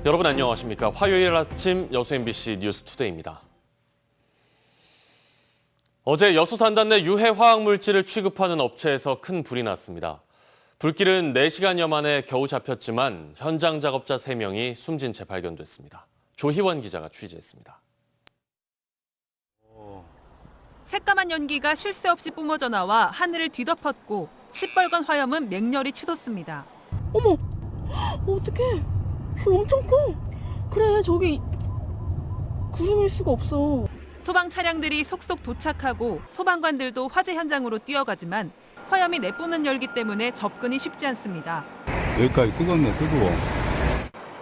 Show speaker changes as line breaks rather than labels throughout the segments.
여러분 안녕하십니까? 화요일 아침 여수 MBC 뉴스투데이입니다. 어제 여수 산단 내 유해 화학 물질을 취급하는 업체에서 큰 불이 났습니다. 불길은 4시간여 만에 겨우 잡혔지만 현장 작업자 3명이 숨진 채 발견됐습니다. 조희원 기자가 취재했습니다.
새까만 연기가 쉴 새 없이 뿜어져 나와 하늘을 뒤덮었고 시뻘건 화염은 맹렬히 치솟습니다.
어머, 어떡해. 불 엄청 커. 그래, 저기 구름일 수가 없어.
소방 차량들이 속속 도착하고 소방관들도 화재 현장으로 뛰어가지만 화염이 내뿜는 열기 때문에 접근이 쉽지 않습니다.
여기까지 뜨겁네, 뜨거워.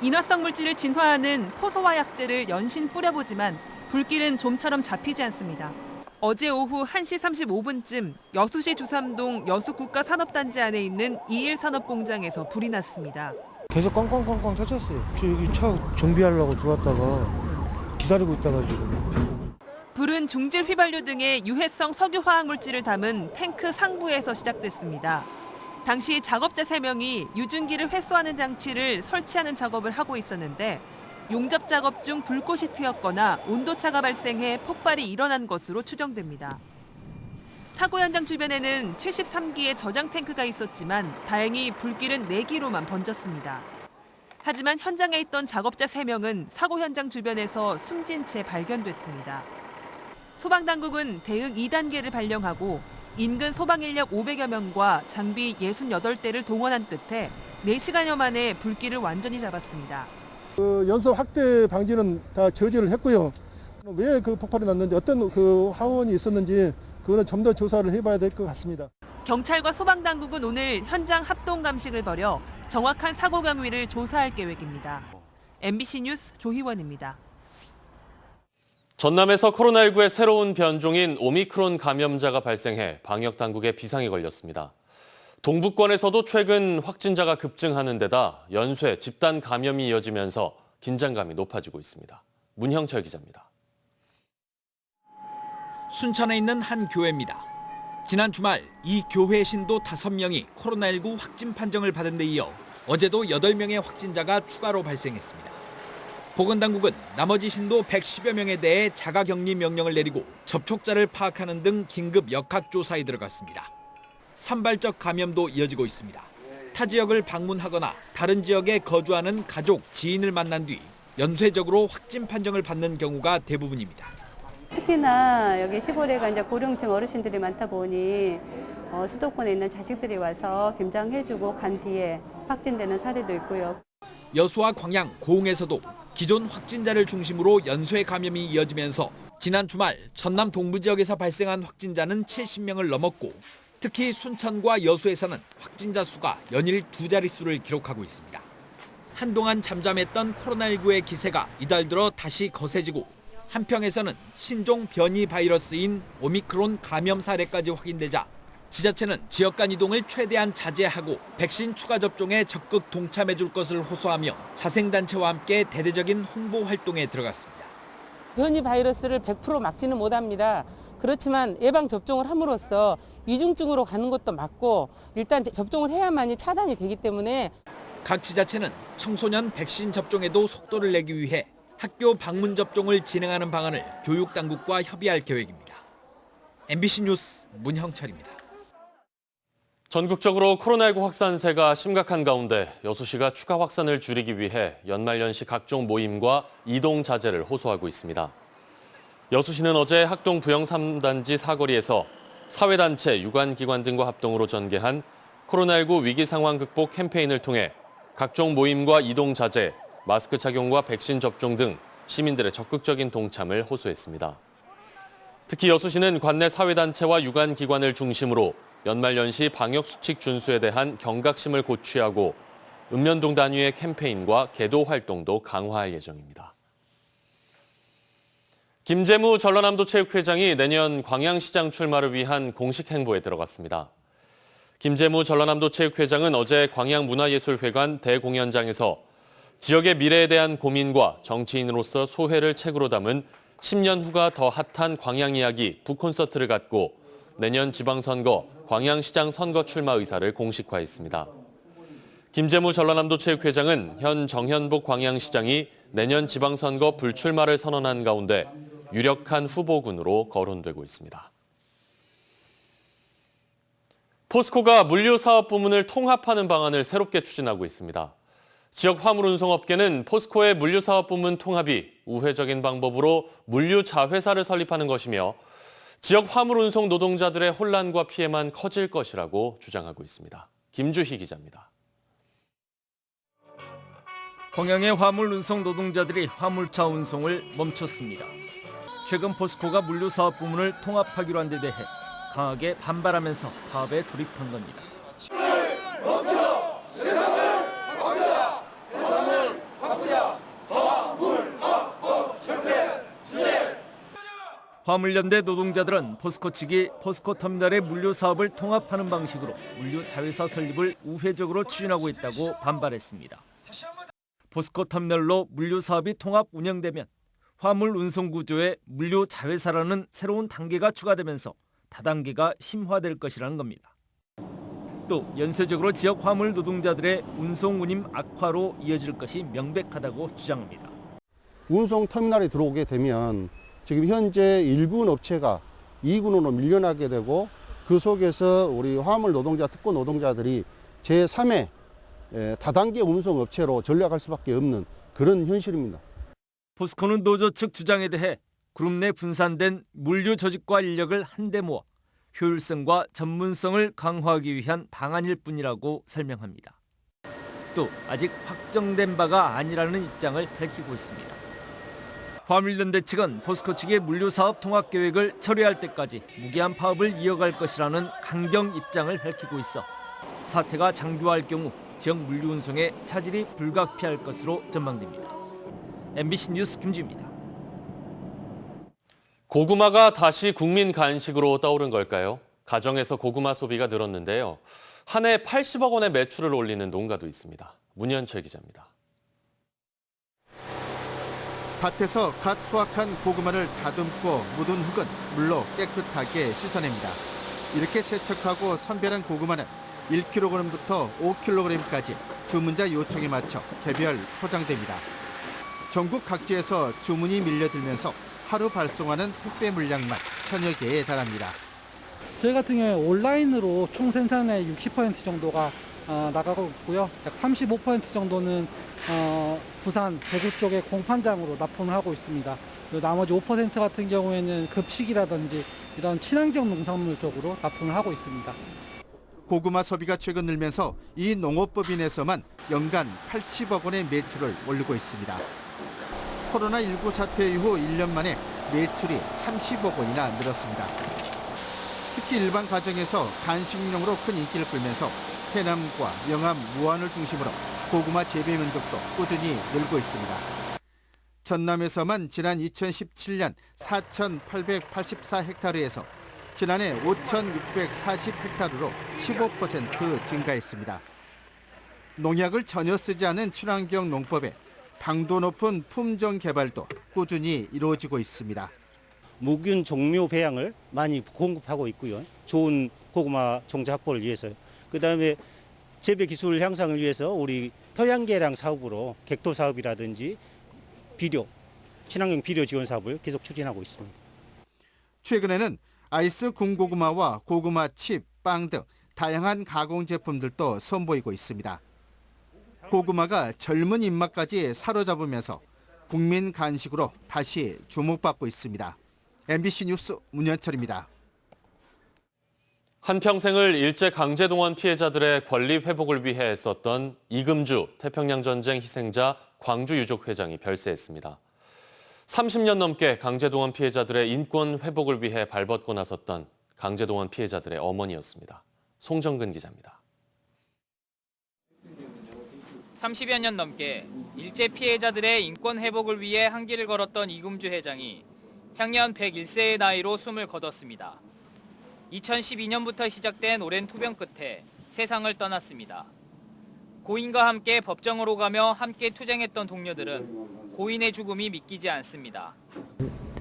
인화성 물질을 진화하는 포소화약제를 연신 뿌려보지만 불길은 좀처럼 잡히지 않습니다. 어제 오후 1시 35분쯤 여수시 주삼동 여수국가산업단지 안에 있는 2일 산업공장에서 불이 났습니다.
계속 꽝꽝꽝꽝 터졌어요. 저 여기 차 정비하려고 들어왔다가 기다리고 있다가 지금.
불은 중질 휘발유 등의 유해성 석유 화학 물질을 담은 탱크 상부에서 시작됐습니다. 당시 작업자 3명이 유증기를 회수하는 장치를 설치하는 작업을 하고 있었는데 용접 작업 중 불꽃이 튀었거나 온도차가 발생해 폭발이 일어난 것으로 추정됩니다. 사고 현장 주변에는 73기의 저장 탱크가 있었지만 다행히 불길은 4기로만 번졌습니다. 하지만 현장에 있던 작업자 3명은 사고 현장 주변에서 숨진 채 발견됐습니다. 소방당국은 대응 2단계를 발령하고 인근 소방인력 500여 명과 장비 68대를 동원한 끝에 4시간여 만에 불길을 완전히 잡았습니다.
연소 확대 방지는 다 저지를 했고요. 왜 그 폭발이 났는지 어떤 그 화원이 있었는지 그거는 좀 더 조사를 해봐야 될 것 같습니다.
경찰과 소방당국은 오늘 현장 합동 감식을 벌여 정확한 사고 경위를 조사할 계획입니다. MBC 뉴스 조희원입니다.
전남에서 코로나19의 새로운 변종인 오미크론 감염자가 발생해 방역 당국에 비상이 걸렸습니다. 동부권에서도 최근 확진자가 급증하는 데다 연쇄 집단 감염이 이어지면서 긴장감이 높아지고 있습니다. 문형철 기자입니다.
순천에 있는 한 교회입니다. 지난 주말 이 교회 신도 5명이 코로나19 확진 판정을 받은 데 이어 어제도 8명의 확진자가 추가로 발생했습니다. 보건당국은 나머지 신도 110여 명에 대해 자가격리 명령을 내리고 접촉자를 파악하는 등 긴급 역학조사에 들어갔습니다. 산발적 감염도 이어지고 있습니다. 타 지역을 방문하거나 다른 지역에 거주하는 가족, 지인을 만난 뒤 연쇄적으로 확진 판정을 받는 경우가 대부분입니다.
특히나 여기 시골에 이제 고령층 어르신들이 많다 보니 수도권에 있는 자식들이 와서 김장해주고 간 뒤에 확진되는 사례도 있고요.
여수와 광양, 고흥에서도 기존 확진자를 중심으로 연쇄 감염이 이어지면서 지난 주말 전남 동부 지역에서 발생한 확진자는 70명을 넘었고 특히 순천과 여수에서는 확진자 수가 연일 2자릿수를 기록하고 있습니다. 한동안 잠잠했던 코로나19의 기세가 이달 들어 다시 거세지고 한평에서는 신종 변이 바이러스인 오미크론 감염 사례까지 확인되자 지자체는 지역 간 이동을 최대한 자제하고 백신 추가 접종에 적극 동참해 줄 것을 호소하며 자생단체와 함께 대대적인 홍보 활동에 들어갔습니다.
변이 바이러스를 100% 막지는 못합니다. 그렇지만 예방 접종을 함으로써 위중증으로 가는 것도 막고 일단 접종을 해야만이 차단이 되기 때문에
각 지자체는 청소년 백신 접종에도 속도를 내기 위해 학교 방문 접종을 진행하는 방안을 교육당국과 협의할 계획입니다. MBC 뉴스 문형철입니다.
전국적으로 코로나19 확산세가 심각한 가운데 여수시가 추가 확산을 줄이기 위해 연말연시 각종 모임과 이동 자제를 호소하고 있습니다. 여수시는 어제 학동 부영 3단지 사거리에서 사회단체, 유관기관 등과 합동으로 전개한 코로나19 위기 상황 극복 캠페인을 통해 각종 모임과 이동 자제, 마스크 착용과 백신 접종 등 시민들의 적극적인 동참을 호소했습니다. 특히 여수시는 관내 사회단체와 유관기관을 중심으로 연말연시 방역수칙 준수에 대한 경각심을 고취하고 읍면동 단위의 캠페인과 계도 활동도 강화할 예정입니다. 김재무 전라남도 체육회장이 내년 광양시장 출마를 위한 공식 행보에 들어갔습니다. 김재무 전라남도 체육회장은 어제 광양문화예술회관 대공연장에서 지역의 미래에 대한 고민과 정치인으로서 소회를 책으로 담은 10년 후가 더 핫한 광양 이야기 북콘서트를 갖고 내년 지방선거 광양시장 선거 출마 의사를 공식화했습니다. 김재무 전라남도 체육회장은 현 정현복 광양시장이 내년 지방선거 불출마를 선언한 가운데 유력한 후보군으로 거론되고 있습니다. 포스코가 물류사업 부문을 통합하는 방안을 새롭게 추진하고 있습니다. 지역 화물운송업계는 포스코의 물류사업 부문 통합이 우회적인 방법으로 물류자회사를 설립하는 것이며 지역 화물운송 노동자들의 혼란과 피해만 커질 것이라고 주장하고 있습니다. 김주희 기자입니다.
광양의 화물 운송 노동자들이 화물차 운송을 멈췄습니다. 최근 포스코가 물류사업 부문을 통합하기로 한 데 대해 강하게 반발하면서 파업에 돌입한 겁니다. 화물연대 노동자들은 포스코 측이 포스코터미널의 물류사업을 통합하는 방식으로 물류자회사 설립을 우회적으로 추진하고 있다고 반발했습니다. 포스코터미널로 물류사업이 통합 운영되면 화물 운송 구조에 물류자회사라는 새로운 단계가 추가되면서 다단계가 심화될 것이라는 겁니다. 또 연쇄적으로 지역 화물 노동자들의 운송 운임 악화로 이어질 것이 명백하다고 주장합니다.
운송 터미널에 들어오게 되면 지금 현재 1군 업체가 2군으로 밀려나게 되고 그 속에서 우리 화물 노동자, 특권 노동자들이 제3의 다단계 운송 업체로 전락할 수밖에 없는 그런 현실입니다.
포스코는 노조 측 주장에 대해 그룹 내 분산된 물류 조직과 인력을 한데 모아 효율성과 전문성을 강화하기 위한 방안일 뿐이라고 설명합니다. 또 아직 확정된 바가 아니라는 입장을 밝히고 있습니다. 화물연대 측은 포스코 측의 물류사업 통합 계획을 처리할 때까지 무기한 파업을 이어갈 것이라는 강경 입장을 밝히고 있어 사태가 장기화할 경우 지역 물류운송에 차질이 불가피할 것으로 전망됩니다. MBC 뉴스 김주입니다.
고구마가 다시 국민 간식으로 떠오른 걸까요? 가정에서 고구마 소비가 늘었는데요. 한 해 80억 원의 매출을 올리는 농가도 있습니다. 문현철 기자입니다.
밭에서 갓 수확한 고구마를 다듬고 묻은 흙은 물로 깨끗하게 씻어냅니다. 이렇게 세척하고 선별한 고구마는 1kg부터 5kg까지 주문자 요청에 맞춰 개별 포장됩니다. 전국 각지에서 주문이 밀려들면서 하루 발송하는 택배 물량만 1000여 개에 달합니다.
저희 같은 경우에 온라인으로 총 생산의 60% 정도가 나가고 있고요. 약 35% 정도는 부산, 대구 쪽의 공판장으로 납품을 하고 있습니다. 나머지 5% 같은 경우에는 급식이라든지 이런 친환경 농산물 쪽으로 납품을 하고 있습니다.
고구마 소비가 최근 늘면서 이 농업법인에서만 연간 80억 원의 매출을 올리고 있습니다. 코로나19 사태 이후 1년 만에 매출이 30억 원이나 늘었습니다. 특히 일반 가정에서 간식용으로 큰 인기를 끌면서 해남과 영암, 무안을 중심으로 고구마 재배 면적도 꾸준히 늘고 있습니다. 전남에서만 지난 2017년 4,884헥타르에서 지난해 5,640헥타르로 15% 증가했습니다. 농약을 전혀 쓰지 않은 친환경 농법에 당도 높은 품종 개발도 꾸준히 이루어지고 있습니다.
무균 종묘 배양을 많이 공급하고 있고요. 좋은 고구마 종자 확보를 위해서요. 그다음에 재배 기술 향상을 위해서 우리 토양개량 사업으로 객토 사업이라든지 비료, 친환경 비료 지원 사업을 계속 추진하고 있습니다.
최근에는 아이스 군고구마와 고구마 칩, 빵 등 다양한 가공 제품들도 선보이고 있습니다. 고구마가 젊은 입맛까지 사로잡으면서 국민 간식으로 다시 주목받고 있습니다. MBC 뉴스 문현철입니다.
한평생을 일제 강제동원 피해자들의 권리 회복을 위해 애썼던 이금주 태평양 전쟁 희생자 광주 유족 회장이 별세했습니다. 30년 넘게 강제동원 피해자들의 인권 회복을 위해 발벗고 나섰던 강제동원 피해자들의 어머니였습니다. 송정근 기자입니다.
30여 년 넘게 일제 피해자들의 인권 회복을 위해 한 길을 걸었던 이금주 회장이 향년 101세의 나이로 숨을 거뒀습니다. 2012년부터 시작된 오랜 투병 끝에 세상을 떠났습니다. 고인과 함께 법정으로 가며 함께 투쟁했던 동료들은 고인의 죽음이 믿기지 않습니다.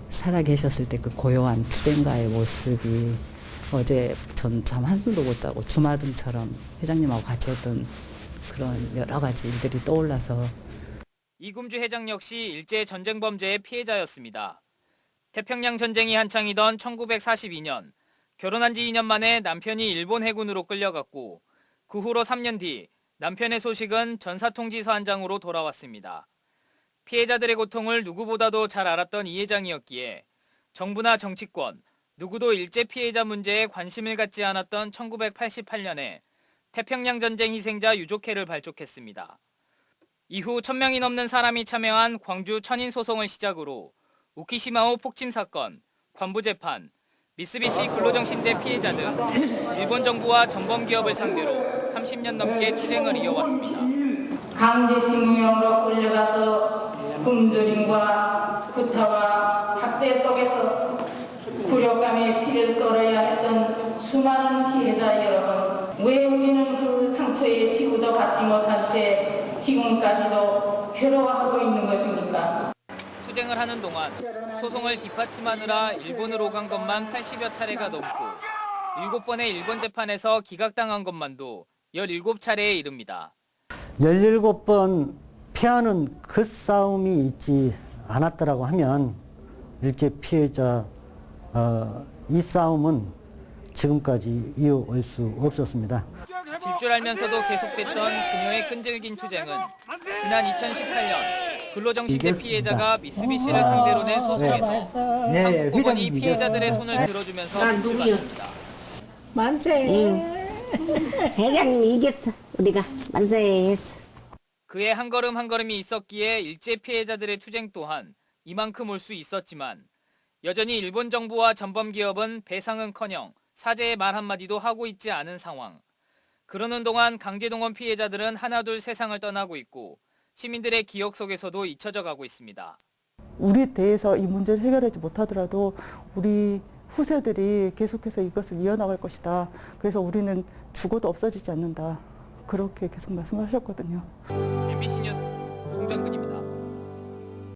살아계셨을 때 그 고요한 투쟁가의 모습이 어제 전 참 한숨도 못 자고 주마등처럼 회장님하고 같이 했던 그런 여러 가지 일들이 떠올라서
이금주 회장 역시 일제 전쟁 범죄의 피해자였습니다. 태평양 전쟁이 한창이던 1942년 결혼한 지 2년 만에 남편이 일본 해군으로 끌려갔고 그 후로 3년 뒤 남편의 소식은 전사통지서 한 장으로 돌아왔습니다. 피해자들의 고통을 누구보다도 잘 알았던 이 회장이었기에 정부나 정치권, 누구도 일제 피해자 문제에 관심을 갖지 않았던 1988년에 태평양 전쟁 희생자 유족회를 발족했습니다. 이후 1000명이 넘는 사람이 참여한 광주 천인 소송을 시작으로 우키시마호 폭침 사건, 관부 재판, 미쓰비시 근로정신대 피해자 등 일본 정부와 전범 기업을 상대로 30년 넘게 투쟁을 이어왔습니다.
강제징용으로 끌려가서 굶주림과 구타와 학대 속에서 굴욕감에 치를 떨어야 했던 수많은 피해자 여러분, 왜 우리는 그 상처에 지구도 받지 못한 채 지금까지도 괴로워하고 있는 것입니까?
투쟁을 하는 동안 소송을 뒷받침하느라 일본으로 간 것만 80여 차례가 넘고 7번의 일본 재판에서 기각당한 것만도 17차례에 이릅니다.
17번 패하는 그 싸움이 있지 않았더라고 하면 일제 피해자 이 싸움은 지금까지 이어올 수 없었습니다.
질 줄 알면서도 계속됐던 그녀의 끈질긴 투쟁은 지난 2018년 근로정신대 피해자가 미쓰비시를 상대로 낸 소송에서 사법법원이 피해자들의 손을 들어주면서 끝을 봤습니다.
만세. 회장님이 이겼어. 우리가 만세했어.
그의 한 걸음 한 걸음이 있었기에 일제 피해자들의 투쟁 또한 이만큼 올 수 있었지만 여전히 일본 정부와 전범 기업은 배상은커녕 사죄의 말 한마디도 하고 있지 않은 상황. 그러는 동안 강제동원 피해자들은 하나둘 세상을 떠나고 있고 시민들의 기억 속에서도 잊혀져 가고 있습니다.
우리 대에서 이 문제를 해결하지 못하더라도 우리 후세들이 계속해서 이것을 이어나갈 것이다. 그래서 우리는 죽어도 없어지지 않는다. 그렇게 계속 말씀하셨거든요.
MBC 뉴스 송정근입니다.